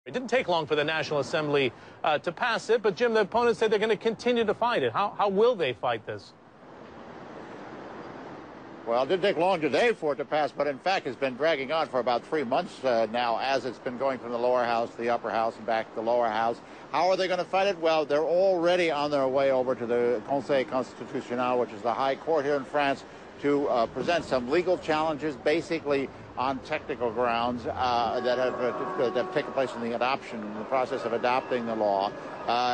It didn't take long for the National Assembly to pass it, but Jim, the opponents say they're going to continue to fight it. How will they fight this? Well, it didn't take long today for it to pass, but in fact it's been dragging on for about 3 months now as it's been going from the lower house to the upper house and back to the lower house. How are they going to fight it? Well, they're already on their way over to the Conseil Constitutionnel, which is the high court here in France, to present some legal challenges, basically on technical grounds that have taken place in the process of adopting the law.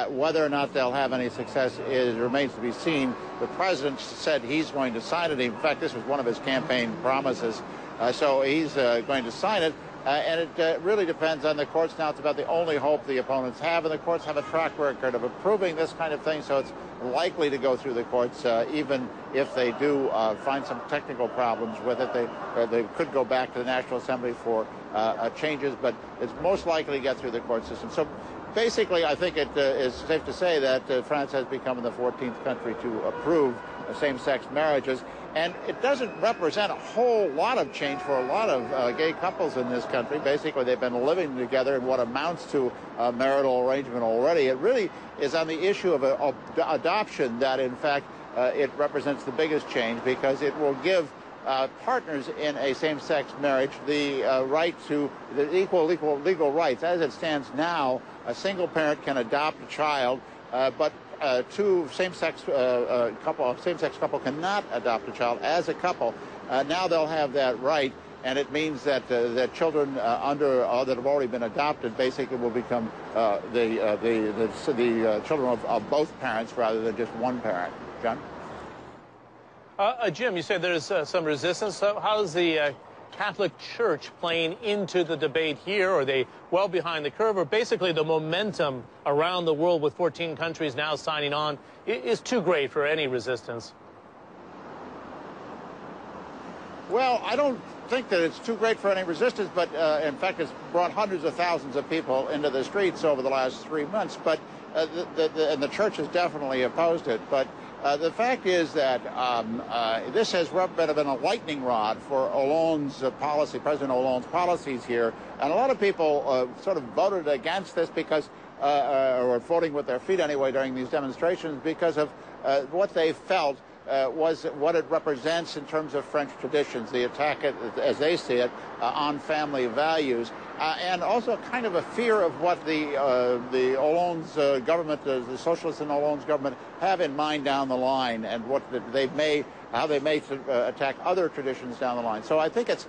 Whether or not they'll have any success remains to be seen. The president said he's going to sign it. In fact, this was one of his campaign promises. So he's going to sign it. And it really depends on the courts now. It's about the only hope the opponents have, and the courts have a track record of approving this kind of thing, so it's likely to go through the courts, even if they do find some technical problems with it. They could go back to the National Assembly for changes, but it's most likely to get through the court system. So basically, I think it is safe to say that France has become the 14th country to approve same-sex marriages. And it doesn't represent a whole lot of change for a lot of gay couples in this country. Basically, they've been living together in what amounts to a marital arrangement already. It really is on the issue of adoption that, in fact, it represents the biggest change, because it will give partners in a same-sex marriage the right to the equal legal rights. As it stands now, a single parent can adopt a child, but two same-sex couple cannot adopt a child as a couple. Now they'll have that right, and it means that that children that have already been adopted basically will become the children of both parents rather than just one parent. John? Jim, you said there's some resistance. So how's the Catholic Church playing into the debate here? Are they well behind the curve, or basically the momentum around the world with 14 countries now signing on is too great for any resistance? Well, I don't think that it's too great for any resistance, but in fact it's brought hundreds of thousands of people into the streets over the last 3 months. But and the church has definitely opposed it. But the fact is that this has been a lightning rod for Hollande's policy, President Hollande's policies here. And a lot of people sort of voted against this because, or voting with their feet anyway during these demonstrations, because of what they felt was what it represents in terms of French traditions, the attack, as they see it, on family values, and also kind of a fear of what the Hollande's government, the socialists in Hollande's government, have in mind down the line, and what how they may attack other traditions down the line. So I think it's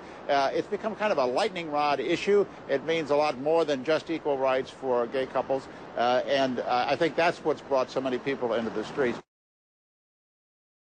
become kind of a lightning rod issue. It means a lot more than just equal rights for gay couples, and I think that's what's brought so many people into the streets.